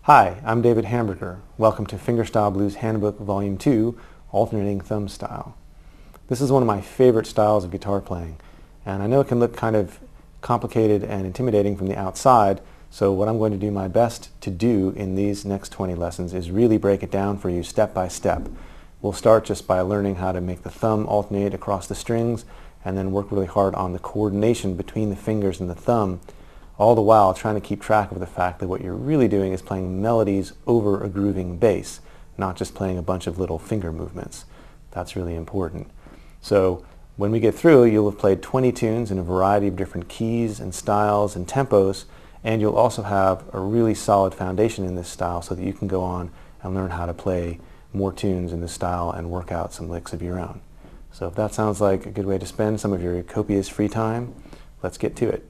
Hi, I'm David Hamburger. Welcome to Fingerstyle Blues Handbook Volume 2, Alternating Thumb Style. This is one of my favorite styles of guitar playing, and I know it can look kind of complicated and intimidating from the outside, so what I'm going to do my best to do in these next 20 lessons is really break it down for you step by step. We'll start just by learning how to make the thumb alternate across the strings, and then work really hard on the coordination between the fingers and the thumb, all the while trying to keep track of the fact that what you're really doing is playing melodies over a grooving bass, not just playing a bunch of little finger movements. That's really important. So when we get through, you'll have played 20 tunes in a variety of different keys and styles and tempos, and you'll also have a really solid foundation in this style so that you can go on and learn how to play more tunes in this style and work out some licks of your own. So if that sounds like a good way to spend some of your copious free time, let's get to it.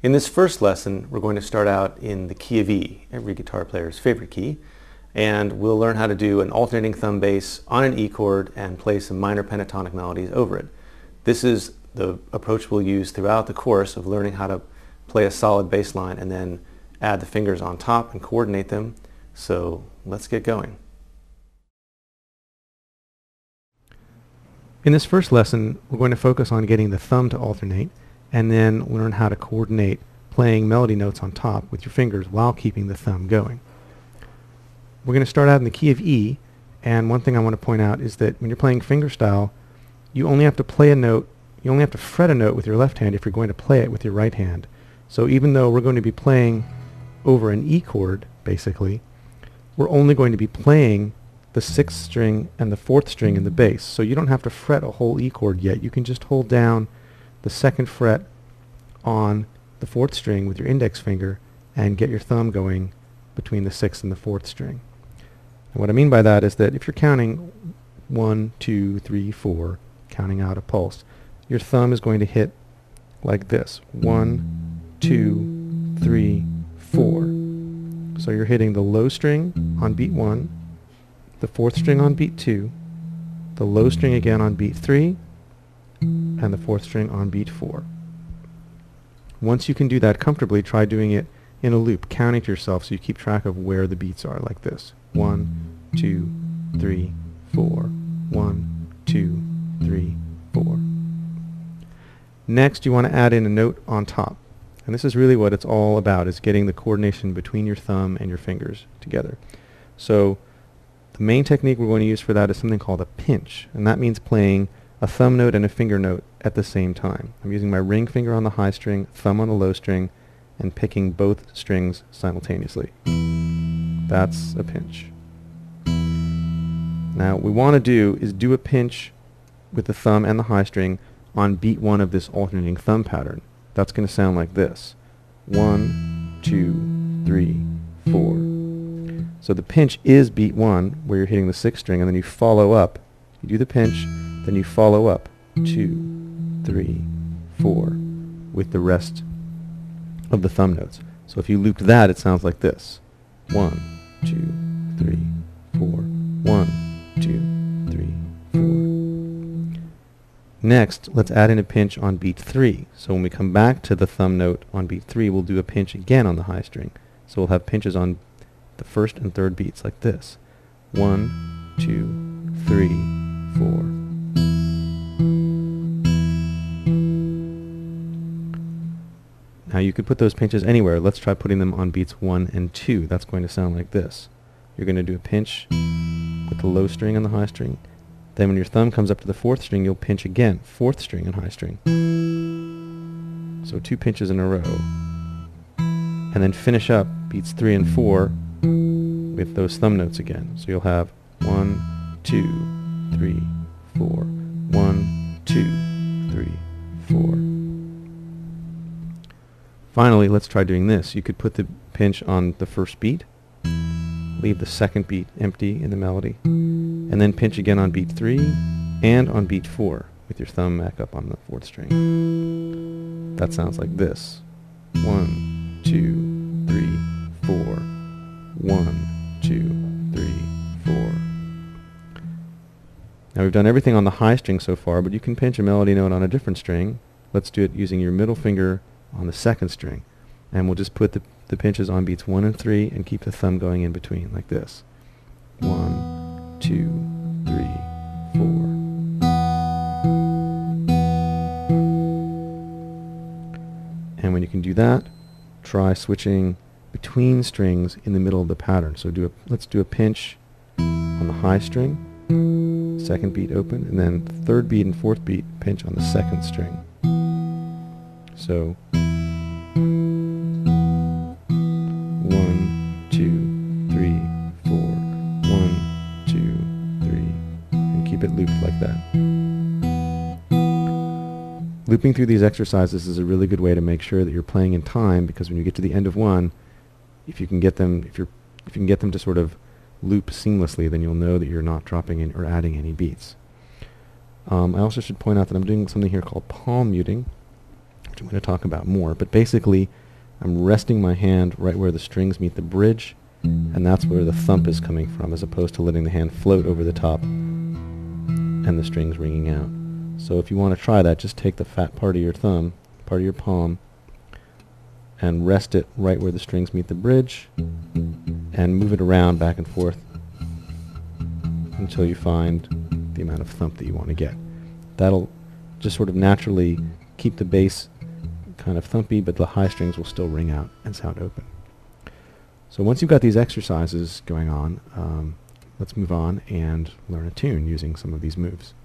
In this first lesson, we're going to start out in the key of E, every guitar player's favorite key, and we'll learn how to do an alternating thumb bass on an E chord and play some minor pentatonic melodies over it. This is the approach we'll use throughout the course of learning how to play a solid bass line and then add the fingers on top and coordinate them. So let's get going. In this first lesson, we're going to focus on getting the thumb to alternate, and then learn how to coordinate playing melody notes on top with your fingers while keeping the thumb going. We're going to start out in the key of E, and one thing I want to point out is that when you're playing fingerstyle, you only have to play a note, you only have to fret a note with your left hand if you're going to play it with your right hand. So even though we're going to be playing over an E chord, basically, we're only going to be playing the 6th string and the 4th string in the bass. So you don't have to fret a whole E chord yet. You can just hold down the 2nd fret on the 4th string with your index finger and get your thumb going between the 6th and the 4th string. And what I mean by that is that if you're counting 1, 2, 3, 4, counting out a pulse, your thumb is going to hit like this: 1, 2, 3, 4. So you're hitting the low string on beat 1, the 4th string on beat 2, the low string again on beat 3, and the 4th string on beat 4. Once you can do that comfortably, try doing it in a loop, counting to yourself so you keep track of where the beats are, like this: 1, 2, 3, 4, 1, 2, 3, 4. Next, you want to add in a note on top. And this is really what it's all about, is getting the coordination between your thumb and your fingers together. So the main technique we're going to use for that is something called a pinch, and that means playing a thumb note and a finger note at the same time. I'm using my ring finger on the high string, thumb on the low string, and picking both strings simultaneously. That's a pinch. Now what we want to do is do a pinch with the thumb and the high string on beat 1 of this alternating thumb pattern. That's going to sound like this: 1, 2, 3, 4. So the pinch is beat 1, where you're hitting the 6th string, and then you follow up. You do the pinch, then you follow up 2, 3, 4 with the rest of the thumb notes. So if you looped that, it sounds like this: 1, 2, 3, 4, 1, 2, 3, 4. Next, let's add in a pinch on beat 3. So when we come back to the thumb note on beat 3, we'll do a pinch again on the high string. So we'll have pinches on the 1st and 3rd beats like this: 1, 2, 3, 4. Now you could put those pinches anywhere. Let's try putting them on beats 1 and 2. That's going to sound like this. You're going to do a pinch with the low string and the high string. Then when your thumb comes up to the 4th string, you'll pinch again, 4th string and high string. So 2 pinches in a row. And then finish up beats 3 and 4 with those thumb notes again. So you'll have 1, 2, 3, 4, 1, 2, 3, 4. Finally, let's try doing this. You could put the pinch on the 1st beat, leave the 2nd beat empty in the melody, and then pinch again on beat 3 and on beat 4 with your thumb back up on the 4th string. That sounds like this: 1, 2, 3, 4, 1, 2, 3, 4. Now we've done everything on the high string so far, but you can pinch a melody note on a different string. Let's do it using your middle finger on the 2nd string, and we'll just put the the pinches on beats 1 and 3 and keep the thumb going in between, like this. 1, 2, 3, 4. And when you can do that, try switching between strings in the middle of the pattern. So let's do a pinch on the high string, second beat open, and then third beat and fourth beat pinch on the second string. So 1, 2, 3, 4, 1, 2, 3, and keep it looped like that. Looping through these exercises is a really good way to make sure that you're playing in time, because when you get to the end of one, if you can get them to sort of loop seamlessly, then you'll know that you're not dropping in or adding any beats. I also should point out that I'm doing something here called Paw Muting, which I'm going to talk about more, but basically I'm resting my hand right where the strings meet the bridge, and that's where the thump is coming from, as opposed to letting the hand float over the top and the strings ringing out. So if you want to try that, just take the fat part of your thumb, part of your palm, and rest it right where the strings meet the bridge, and move it around back and forth until you find the amount of thump that you want to get. That'll just sort of naturally keep the bass kind of thumpy, but the high strings will still ring out and sound open. So once you've got these exercises going on, let's move on and learn a tune using some of these moves.